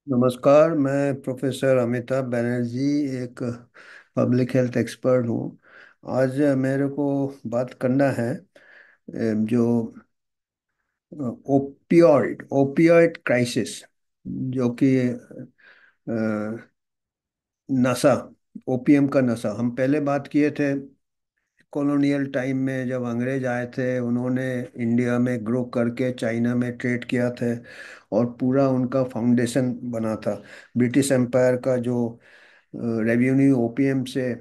नमस्कार। मैं प्रोफेसर अमिताभ बनर्जी, एक पब्लिक हेल्थ एक्सपर्ट हूँ। आज मेरे को बात करना है जो ओपियोइड क्राइसिस, जो कि नशा, ओपीएम का नशा। हम पहले बात किए थे कॉलोनियल टाइम में, जब अंग्रेज आए थे, उन्होंने इंडिया में ग्रो करके चाइना में ट्रेड किया था और पूरा उनका फाउंडेशन बना था। ब्रिटिश एम्पायर का जो रेवेन्यू ओपीएम से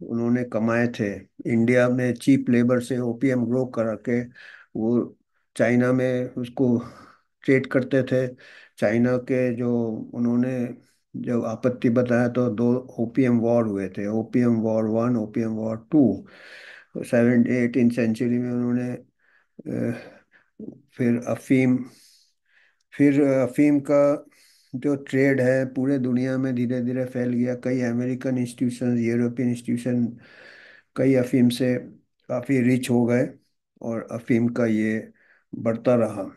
उन्होंने कमाए थे, इंडिया में चीप लेबर से ओपीएम ग्रो करके वो चाइना में उसको ट्रेड करते थे। चाइना के जो उन्होंने जब आपत्ति बताया तो दो ओपीएम वॉर हुए थे, opium war one, opium war two. 18 century में उन्होंने फिर अफीम का जो ट्रेड है पूरे दुनिया में धीरे धीरे फैल गया। कई अमेरिकन इंस्टीट्यूशन, यूरोपियन इंस्टीट्यूशन कई अफीम से काफ़ी रिच हो गए और अफीम का ये बढ़ता रहा।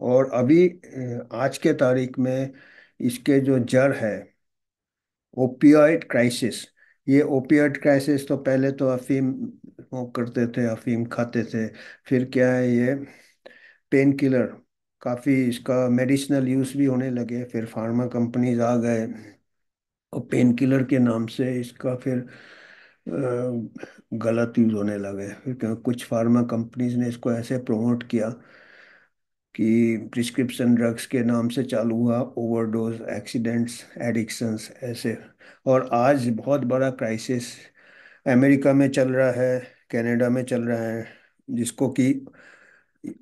और अभी आज के तारीख में इसके जो जड़ है, ओपियोइड क्राइसिस। ये ओपियोइड क्राइसिस तो पहले तो अफीम स्मोक करते थे, अफीम खाते थे। फिर क्या है, ये पेन किलर, काफ़ी इसका मेडिसिनल यूज भी होने लगे। फिर फार्मा कंपनीज आ गए और पेन किलर के नाम से इसका फिर गलत यूज होने लगे। फिर कुछ फार्मा कंपनीज ने इसको ऐसे प्रमोट किया कि प्रिस्क्रिप्शन ड्रग्स के नाम से चालू हुआ, ओवरडोज, एक्सीडेंट्स, एडिक्शंस ऐसे। और आज बहुत बड़ा क्राइसिस अमेरिका में चल रहा है, कनाडा में चल रहा है, जिसको कि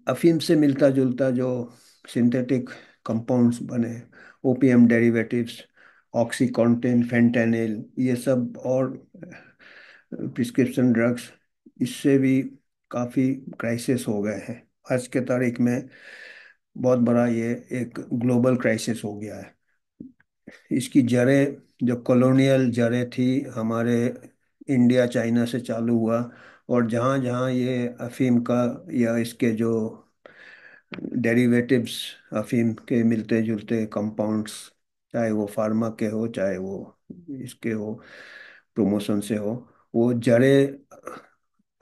अफीम से मिलता जुलता जो सिंथेटिक कंपाउंड्स बने, ओपीएम डेरिवेटिव्स, ऑक्सीकॉन्टिन, फेंटेनिल, ये सब, और प्रिस्क्रिप्शन ड्रग्स, इससे भी काफ़ी क्राइसिस हो गए हैं। आज के तारीख में बहुत बड़ा ये एक ग्लोबल क्राइसिस हो गया है। इसकी जड़ें, जो कॉलोनियल जड़ें थी हमारे, इंडिया चाइना से चालू हुआ। और जहाँ जहाँ ये अफीम का या इसके जो डेरिवेटिव्स, अफीम के मिलते जुलते कंपाउंड्स, चाहे वो फार्मा के हो चाहे वो इसके हो, प्रमोशन से हो, वो जड़ें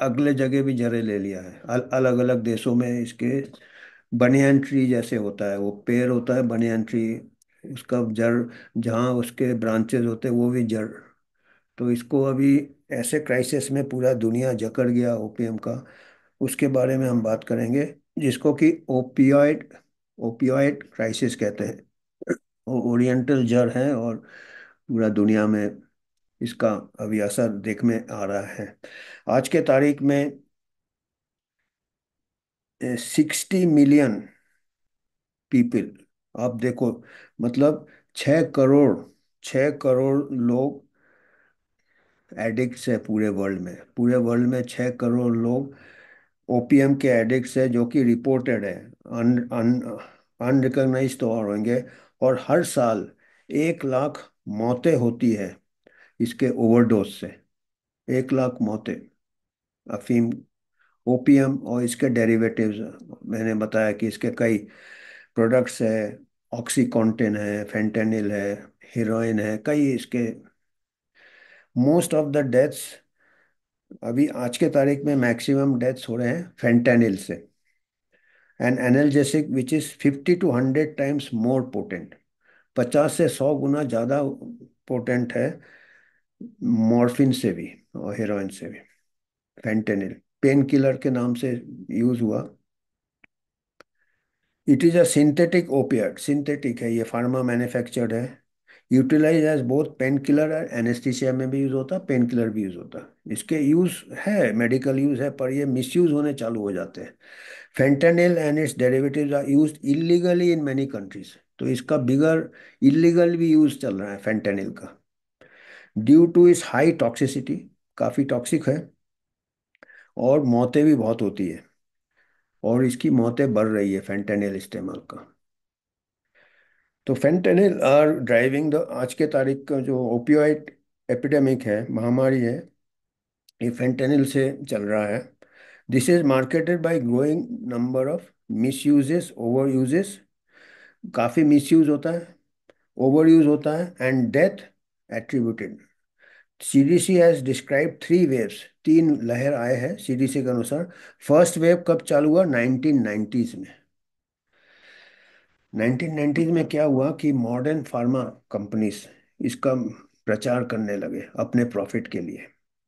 अगले जगह भी जड़ें ले लिया है। अलग अलग देशों में इसके बनियान ट्री जैसे होता है, वो पेड़ होता है बनियान ट्री, उसका जड़, जहाँ उसके ब्रांचेस होते हैं वो भी जड़। तो इसको अभी ऐसे क्राइसिस में पूरा दुनिया जकड़ गया ओपीएम का, उसके बारे में हम बात करेंगे, जिसको कि ओपियोइड ओपियोइड क्राइसिस कहते हैं। वो ओरिएंटल जड़ है और पूरा दुनिया में इसका अभी असर देखने आ रहा है। आज के तारीख में 60 मिलियन पीपल, आप देखो, मतलब 6 करोड़, 6 करोड़ लोग एडिक्ट्स है पूरे वर्ल्ड में। पूरे वर्ल्ड में 6 करोड़ लोग ओपीएम के एडिक्ट्स है, जो कि रिपोर्टेड है। अन अन अनरिकॉग्नाइज तो और होंगे। और हर साल 1 लाख मौतें होती है इसके ओवरडोज से। 1 लाख मौतें अफीम, ओपीएम और इसके डेरिवेटिव्स। मैंने बताया कि इसके कई प्रोडक्ट्स है, ऑक्सीकॉन्टिन है, फेंटेनिल है, हीरोइन है, कई इसके। मोस्ट ऑफ द डेथ्स, अभी आज के तारीख में मैक्सिमम डेथ्स हो रहे हैं फेंटेनिल से। An analgesic which is 50 to 100 times more potent, 50 से 100 गुना ज़्यादा पोटेंट है मॉर्फिन से भी और हेरोइन से भी। फेंटेनिल पेन किलर के नाम से यूज हुआ। It is a synthetic opiate, synthetic है, ये फार्मा मैन्युफैक्चर्ड है। Utilise as both pain killer और एनेस्थीसिया में भी यूज होता है, पेन किलर भी यूज होता है। इसके यूज है, मेडिकल यूज है, पर ये मिसयूज होने चालू हो जाते हैं। Fentanyl and its derivatives are used illegally in many countries. तो इसका बिगर इलीगल भी यूज चल रहा है फेंटेनिल का, due to its high toxicity, काफ़ी टॉक्सिक है, और मौतें भी बहुत होती है। और इसकी मौतें बढ़ रही है फेंटेनिल इस्तेमाल का। तो फेंटेनिल आर ड्राइविंग द, आज के तारीख का जो ओपियोइड एपिडेमिक है, महामारी है, ये फेंटेनिल से चल रहा है। This is marketed bye growing number of miss uses, over uses, काफ़ी मिस यूज होता है। ओवर यूज होता है, and death attributed. CDC has describe three waves, तीन लहर आए हैं सीडीसी के अनुसार। फर्स्ट वेव कब चालू हुआ? 1990s में। 1990s में क्या हुआ कि मॉडर्न फार्मा कंपनीज इसका प्रचार करने लगे अपने प्रॉफिट के लिए।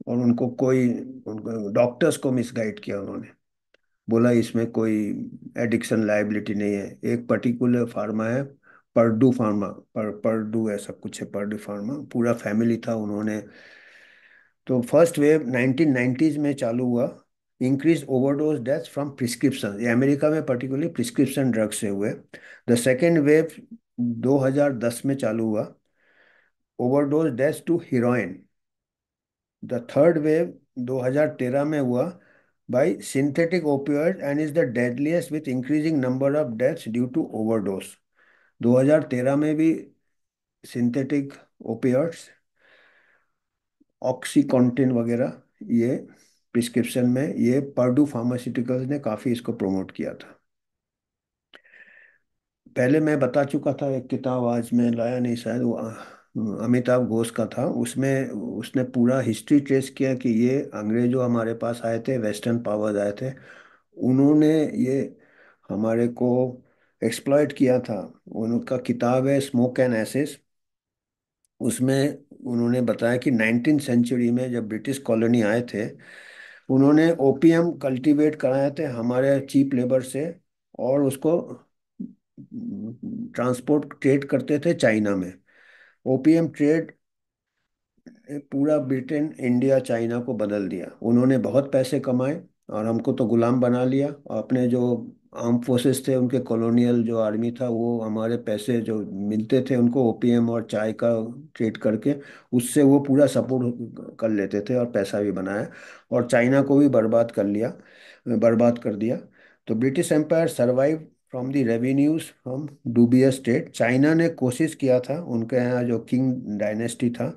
और उनको डॉक्टर्स को मिसगाइड किया उन्होंने। बोला इसमें कोई एडिक्शन लायबिलिटी नहीं है। एक पर्टिकुलर फार्मा है, पर्डू फार्मा, पर्डू ऐसा कुछ है, पर्डू फार्मा, पूरा फैमिली था उन्होंने। तो फर्स्ट वेव 1990s में चालू हुआ। Increase overdose death from prescription, ये अमेरिका में पर्टिकुलरली प्रिस्क्रिप्शन ड्रग्स से हुए। द सेकेंड वेव 2010 में चालू हुआ, overdose death to heroin. The third wave 2013 में हुआ by synthetic opioid and is the deadliest with increasing number of deaths due to overdose. 2013 में भी सिंथेटिक ओपियोइड्स, ऑक्सीकॉन्टिन वगैरह, ये प्रिस्क्रिप्शन में, ये पर्डू फार्मास्यूटिकल्स ने काफ़ी इसको प्रमोट किया था। पहले मैं बता चुका था, एक किताब आज मैं लाया नहीं, शायद वो अमिताभ घोष का था। उसमें उसने पूरा हिस्ट्री ट्रेस किया कि ये अंग्रेज जो हमारे पास आए थे, वेस्टर्न पावर्स आए थे, उन्होंने ये हमारे को एक्सप्लॉइट किया था। उनका किताब है स्मोक एंड एसेस। उसमें उन्होंने बताया कि 19th सेंचुरी में जब ब्रिटिश कॉलोनी आए थे, उन्होंने ओपीएम कल्टीवेट कराए थे हमारे चीप लेबर से, और उसको ट्रांसपोर्ट ट्रेड करते थे चाइना में। ओपीएम ट्रेड पूरा ब्रिटेन, इंडिया, चाइना को बदल दिया। उन्होंने बहुत पैसे कमाए और हमको तो गुलाम बना लिया। और अपने जो आर्म फोर्सेस थे, उनके कॉलोनियल जो आर्मी था, वो हमारे पैसे जो मिलते थे उनको ओपीएम और चाय का ट्रेड करके, उससे वो पूरा सपोर्ट कर लेते थे और पैसा भी बनाया। और चाइना को भी बर्बाद कर लिया, बर्बाद कर दिया। तो British empire survive from the revenues from dubious state. China ने कोशिश किया था, उनके यहाँ जो किंग डायनेस्टी था,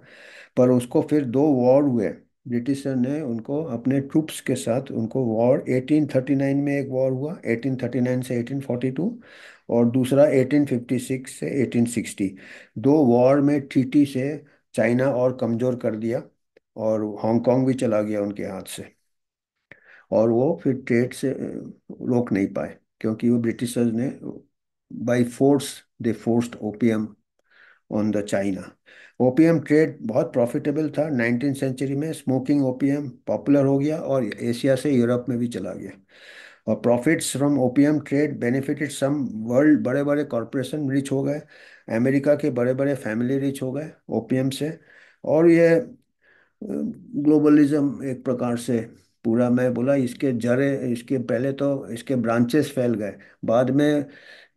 पर उसको फिर दो वॉर हुए। ब्रिटिशर ने उनको अपने ट्रूप्स के साथ, उनको वॉर 1839 में एक वॉर हुआ, 1839 से 1842, और दूसरा 1856 से 1860। दो वॉर में ट्रीटी से चाइना और कमज़ोर कर दिया, और हांगकांग भी चला गया उनके हाथ से। और वो फिर ट्रेड से रोक नहीं पाए, क्योंकि वो ब्रिटिशर्स ने by force they forced opium on the China. Opium trade बहुत प्रॉफिटेबल था 19th सेंचुरी में। स्मोकिंग ओपीएम पॉपुलर हो गया और एशिया से यूरोप में भी चला गया। और profits from opium trade benefited some world, बड़े बड़े कॉरपोरेशन रिच हो गए, अमेरिका के बड़े बड़े फैमिली रिच हो गए ओपीएम से। और ये ग्लोबलिज्म एक प्रकार से पूरा, मैं बोला इसके जड़े, इसके पहले तो इसके ब्रांचेस फैल गए, बाद में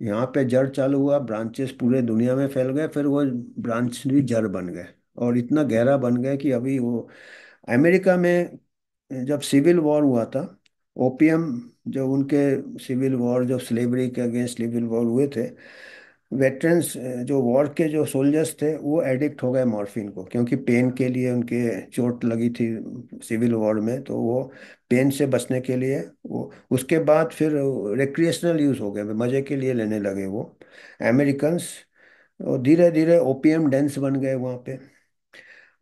यहाँ पे जड़ चालू हुआ, ब्रांचेस पूरे दुनिया में फैल गए, फिर वो ब्रांच भी जड़ बन गए और इतना गहरा बन गए कि अभी वो अमेरिका में जब सिविल वॉर हुआ था, ओपीएम, जो उनके सिविल वॉर, जो स्लेवरी के अगेंस्ट सिविल वॉर हुए थे, वेटरन्स जो वॉर के जो सोल्जर्स थे वो एडिक्ट हो गए मॉर्फिन को, क्योंकि पेन के लिए, उनके चोट लगी थी सिविल वॉर में, तो वो पेन से बचने के लिए वो, उसके बाद फिर रिक्रिएशनल यूज़ हो गए, मज़े के लिए लेने लगे वो अमेरिकन्स। और धीरे धीरे ओपीएम डेंस बन गए वहाँ पे।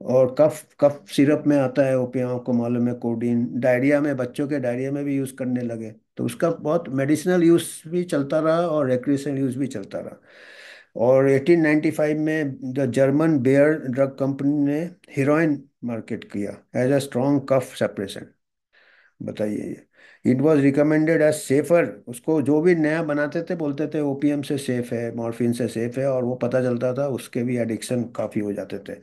और कफ कफ सिरप में आता है ओपियम, आपको मालूम है, कोडीन, डायरिया में, बच्चों के डायरिया में भी यूज़ करने लगे। तो उसका बहुत मेडिसिनल यूज़ भी चलता रहा और रिक्रिएशनल यूज़ भी चलता रहा। और 1895 में the German Bayer drug company ने हीरोइन मार्केट किया as a strong cough separation. बताइए ये, it was recommended as safer. उसको जो भी नया बनाते थे बोलते थे ओपीएम से सेफ है, मॉर्फिन से सेफ है, और वो पता चलता था उसके भी एडिक्शन काफ़ी हो जाते थे।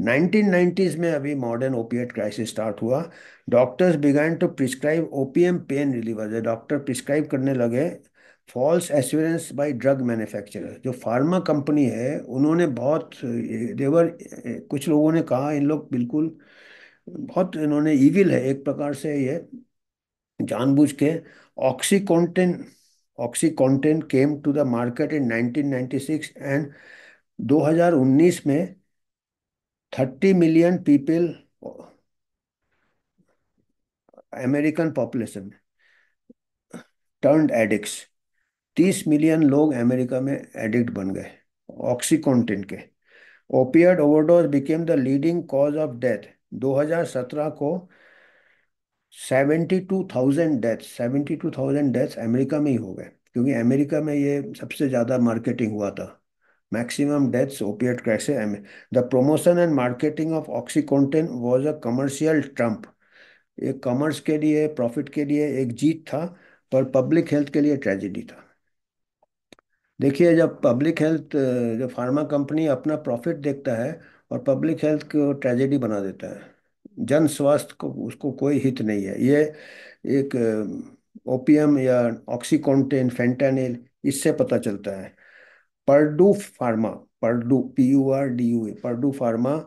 1990s में अभी मॉडर्न ओपिएट क्राइसिस स्टार्ट हुआ। Doctors began to prescribe opium pain reliever, doctor prescribe करने लगे। False assurance by drug manufacturer, जो फार्मा कंपनी है, उन्होंने बहुत देवर, कुछ लोगों ने कहा इन लोग बिल्कुल बहुत, इन्होंने इविल है एक प्रकार से ये, जानबूझ के। OxyContin, OxyContin came to the market in 1996, and 2019 में 30 million people, American population turned addicts. 30 million लोग अमेरिका में एडिक्ट बन गए ऑक्सीकॉन्टिन के। Opioid overdose became the leading cause of death. 2017 को 72,000 डेथ्स अमेरिका में ही हो गए, क्योंकि अमेरिका में ये सबसे ज़्यादा मार्केटिंग हुआ था। Maximum deaths opiate crisis. The promotion and marketing of OxyContin was a commercial triumph. एक कॉमर्स के लिए, प्रॉफिट के लिए एक जीत था, पर पब्लिक हेल्थ के लिए ट्रेजेडी था। देखिए, जब पब्लिक हेल्थ, जब फार्मा कंपनी अपना प्रॉफिट देखता है और पब्लिक हेल्थ को ट्रेजेडी बना देता है, जन स्वास्थ्य को उसको कोई हित नहीं है। ये एक ओपीएम या ऑक्सीकॉन्टिन, फेंटानिल, इससे पता चलता है। Purdue pharma, Purdue, PURDUE, Purdue pharma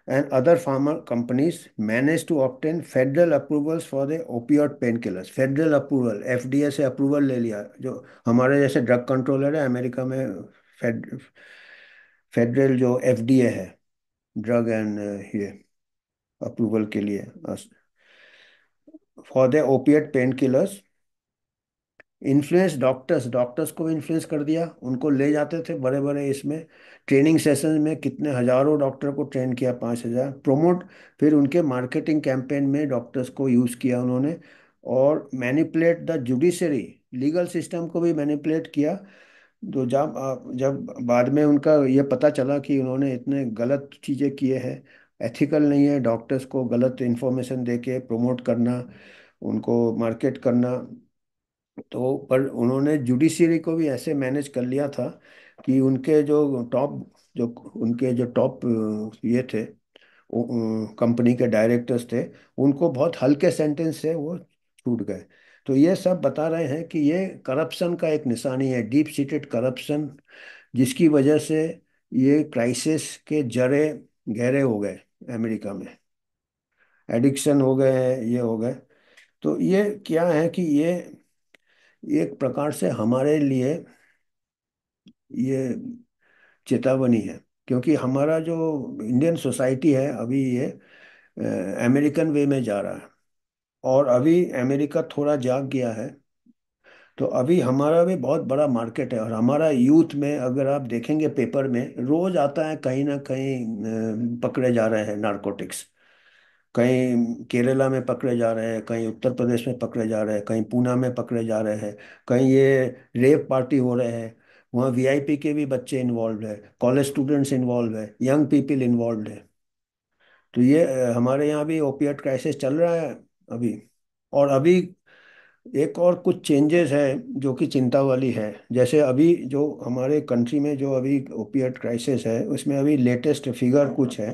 and other pharma companies managed to obtain federal approvals for the opioid painkillers। Federal approval, FDA से अप्रूवल ले लिया। जो हमारे जैसे ड्रग कंट्रोलर है अमेरिका में, फेडरल जो FDA है, ड्रग एंड ये अप्रूवल के लिए, for the opiate pain killers. Influence doctors, doctors को भी इन्फ्लुएंस कर दिया। उनको ले जाते थे बड़े बड़े इसमें ट्रेनिंग सेशन में, कितने हजारों डॉक्टर को ट्रेन किया, 5,000 प्रोमोट। फिर उनके मार्केटिंग कैंपेन में डॉक्टर्स को यूज़ किया उन्होंने। और manipulate the judiciary, legal system को भी मैनिपुलेट किया। तो जब जब बाद में उनका ये पता चला कि उन्होंने इतने गलत चीज़ें किए हैं, एथिकल नहीं है डॉक्टर्स को गलत इन्फॉर्मेशन देके प्रमोट करना, उनको मार्केट करना। तो पर उन्होंने जुडिशरी को भी ऐसे मैनेज कर लिया था कि उनके जो टॉप, जो उनके जो टॉप ये थे, कंपनी के डायरेक्टर्स थे, उनको बहुत हल्के सेंटेंस से वो छूट गए। तो ये सब बता रहे हैं कि ये करप्शन का एक निशानी है, डीप सीटेड करप्शन, जिसकी वजह से ये क्राइसिस के जड़े गहरे हो गए अमेरिका में। एडिक्शन हो गए हैं, ये हो गए। तो ये क्या है कि ये एक प्रकार से हमारे लिए ये चेतावनी है, क्योंकि हमारा जो इंडियन सोसाइटी है अभी ये अमेरिकन वे में जा रहा है। और अभी अमेरिका थोड़ा जाग गया है, तो अभी हमारा भी बहुत बड़ा मार्केट है। और हमारा यूथ में अगर आप देखेंगे पेपर में रोज आता है कहीं ना कहीं पकड़े जा रहे हैं नारकोटिक्स। कहीं केरला में पकड़े जा रहे हैं, कहीं उत्तर प्रदेश में पकड़े जा रहे हैं, कहीं पूना में पकड़े जा रहे हैं, कहीं ये रेप पार्टी हो रहे हैं, वहाँ VIP के भी बच्चे इन्वॉल्व है, कॉलेज स्टूडेंट्स इन्वॉल्व है, यंग पीपल इन्वॉल्व है। तो ये हमारे यहाँ भी ओपिएट क्राइसिस चल रहा है अभी। और अभी एक और कुछ चेंजेस है जो कि चिंता वाली है। जैसे अभी जो हमारे कंट्री में जो अभी ओपिएट क्राइसिस है, उसमें अभी लेटेस्ट फिगर कुछ है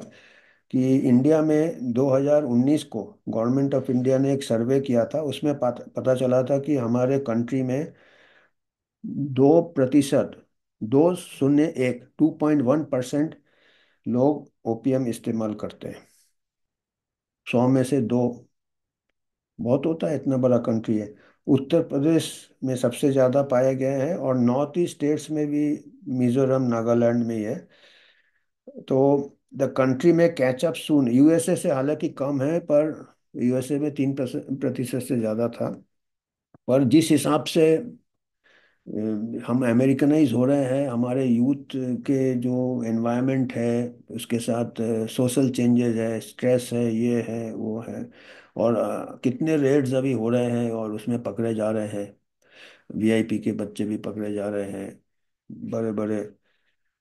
कि इंडिया में 2019 को गवर्नमेंट ऑफ इंडिया ने एक सर्वे किया था। उसमें पता चला था कि हमारे कंट्री में 2%, 201, 2.1% लोग ओपीएम इस्तेमाल करते हैं। 100 में से दो, बहुत होता है, इतना बड़ा कंट्री है। उत्तर प्रदेश में सबसे ज़्यादा पाए गए हैं, और नॉर्थ ईस्ट स्टेट्स में भी, मिजोरम, नागालैंड में ही है। तो द कंट्री में कैचअप सून, USA से हालांकि कम है, पर USA में 3% से ज़्यादा था। पर जिस हिसाब से हम अमेरिकनाइज हो रहे हैं, हमारे यूथ के जो एनवायरनमेंट है उसके साथ सोशल चेंजेस है, स्ट्रेस है, ये है वो है। और कितने रेड्स अभी हो रहे हैं और उसमें पकड़े जा रहे हैं, VIP के बच्चे भी पकड़े जा रहे हैं, बड़े बड़े।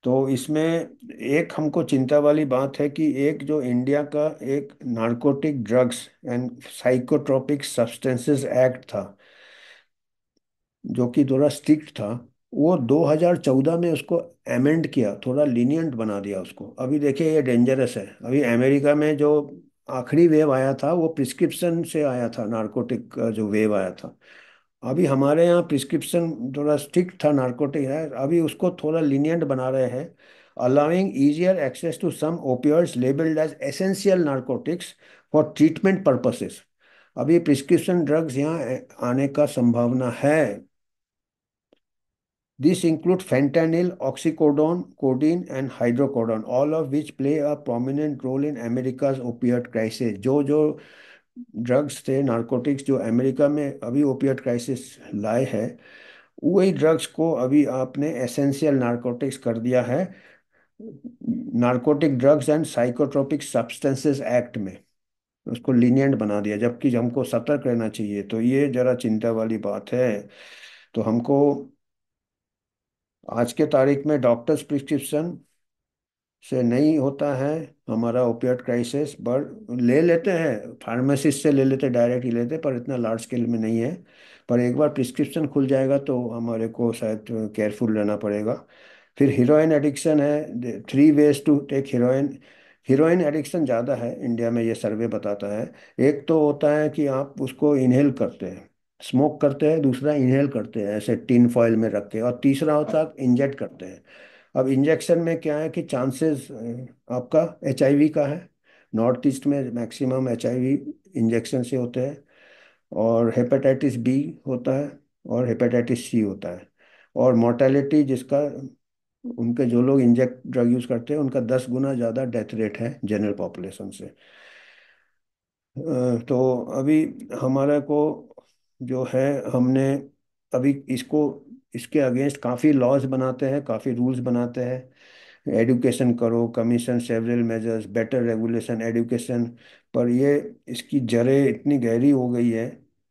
तो इसमें एक हमको चिंता वाली बात है कि एक जो इंडिया का एक narcotic drugs and psychotropic substances act था, जो कि थोड़ा स्ट्रिक्ट था, वो 2014 में उसको अमेंड किया, थोड़ा लीनियंट बना दिया उसको। अभी देखिए ये डेंजरस है। अभी अमेरिका में जो आखिरी वेव आया था वो प्रिस्क्रिप्शन से आया था, नारकोटिक का जो वेव आया था। अभी हमारे यहाँ प्रिस्क्रिप्शन थोड़ा स्ट्रिक्ट था नारकोटिक है, अभी उसको थोड़ा लीनियंट बना रहे हैं, allowing easier access to some opioids labeled as essential narcotics for treatment purposes. अभी प्रिस्क्रिप्शन ड्रग्स यहाँ आने का संभावना है। This include fentanyl, oxycodone, codeine, and hydrocodone, all of which play a prominent role in America's opioid crisis। जो जो drugs थे, narcotics, जो अमेरिका में अभी ओपिएट क्राइसिस लाए हैं, वही ड्रग्स को अभी आपने एसेंशियल नारकोटिक्स कर दिया है, narcotic drugs and psychotropic substances act में उसको लीनियंट बना दिया, जबकि हमको सतर्क रहना चाहिए। तो ये जरा चिंता वाली बात है। तो हमको आज के तारीख में डॉक्टर्स प्रिस्क्रिप्शन से नहीं होता है हमारा ओपिएट क्राइसिस, पर ले लेते हैं, फार्मासिस्ट से ले लेते, डायरेक्ट ही लेते, पर इतना लार्ज स्केल में नहीं है। पर एक बार प्रिस्क्रिप्शन खुल जाएगा तो हमारे को शायद केयरफुल रहना पड़ेगा। फिर हीरोइन एडिक्शन है, 3 ways to take heroin. Heroin addiction ज़्यादा है इंडिया में, ये सर्वे बताता है। एक तो होता है कि आप उसको इनहेल करते हैं, स्मोक करते हैं, दूसरा इनहेल करते हैं ऐसे टिन फॉइल में रख के, और तीसरा होता है आप इंजेक्ट करते हैं। अब इंजेक्शन में क्या है कि चांसेस आपका एचआईवी का है, नॉर्थ ईस्ट में मैक्सिमम एचआईवी इंजेक्शन से होते हैं, और हेपेटाइटिस बी होता है, और हेपेटाइटिस सी होता है। और मोर्टेलिटी जिसका, उनके जो लोग इंजेक्ट ड्रग यूज़ करते हैं उनका 10 गुना ज़्यादा डेथ रेट है जनरल पॉपुलेशन से। तो अभी हमारे को जो है, हमने अभी इसको, इसके अगेंस्ट काफ़ी लॉज बनाते हैं, काफ़ी रूल्स बनाते हैं। एडुकेशन करो, commission, several measures, better regulation, education. पर ये, इसकी जड़ें इतनी गहरी हो गई है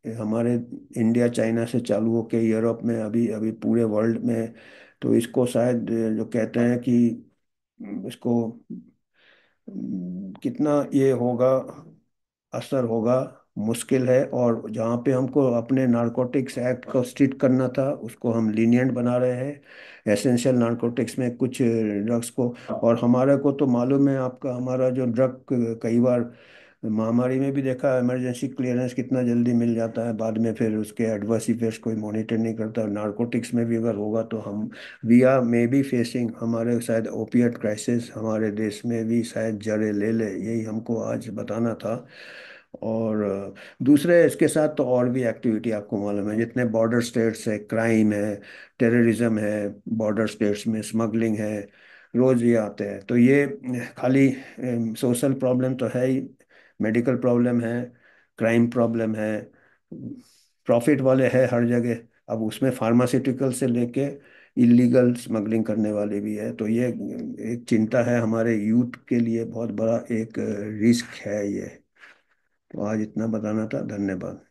कि हमारे इंडिया चाइना से चालू होके यूरोप में, अभी अभी पूरे वर्ल्ड में। तो इसको शायद जो कहते हैं कि इसको कितना ये होगा, असर होगा, मुश्किल है। और जहाँ पे हमको अपने नारकोटिक्स एक्ट को स्ट्रिक्ट करना था उसको हम लीनियंट बना रहे हैं एसेंशियल नारकोटिक्स में कुछ ड्रग्स को। और हमारे को तो मालूम है आपका, हमारा जो ड्रग कई बार महामारी में भी देखा, इमरजेंसी क्लियरेंस कितना जल्दी मिल जाता है, बाद में फिर उसके एडवर्स इफेक्ट्स कोई मॉनिटर नहीं करता। नारकोटिक्स में भी अगर होगा तो हम, we are maybe facing, हमारे शायद ओपिएट क्राइसिस हमारे देश में भी शायद जड़ें ले ले, यही हमको आज बताना था। और दूसरे इसके साथ तो और भी एक्टिविटी आपको मालूम है, जितने बॉर्डर स्टेट्स है, क्राइम है, टेररिज्म है, बॉर्डर स्टेट्स में स्मगलिंग है, रोज ये आते हैं। तो ये खाली सोशल प्रॉब्लम तो है ही, मेडिकल प्रॉब्लम है, क्राइम प्रॉब्लम है, प्रॉफिट वाले है हर जगह। अब उसमें फार्मास्यूटिकल से लेके इलीगल स्मगलिंग करने वाले भी है। तो ये एक चिंता है हमारे यूथ के लिए, बहुत बड़ा एक रिस्क है ये। तो आज इतना बताना था, धन्यवाद।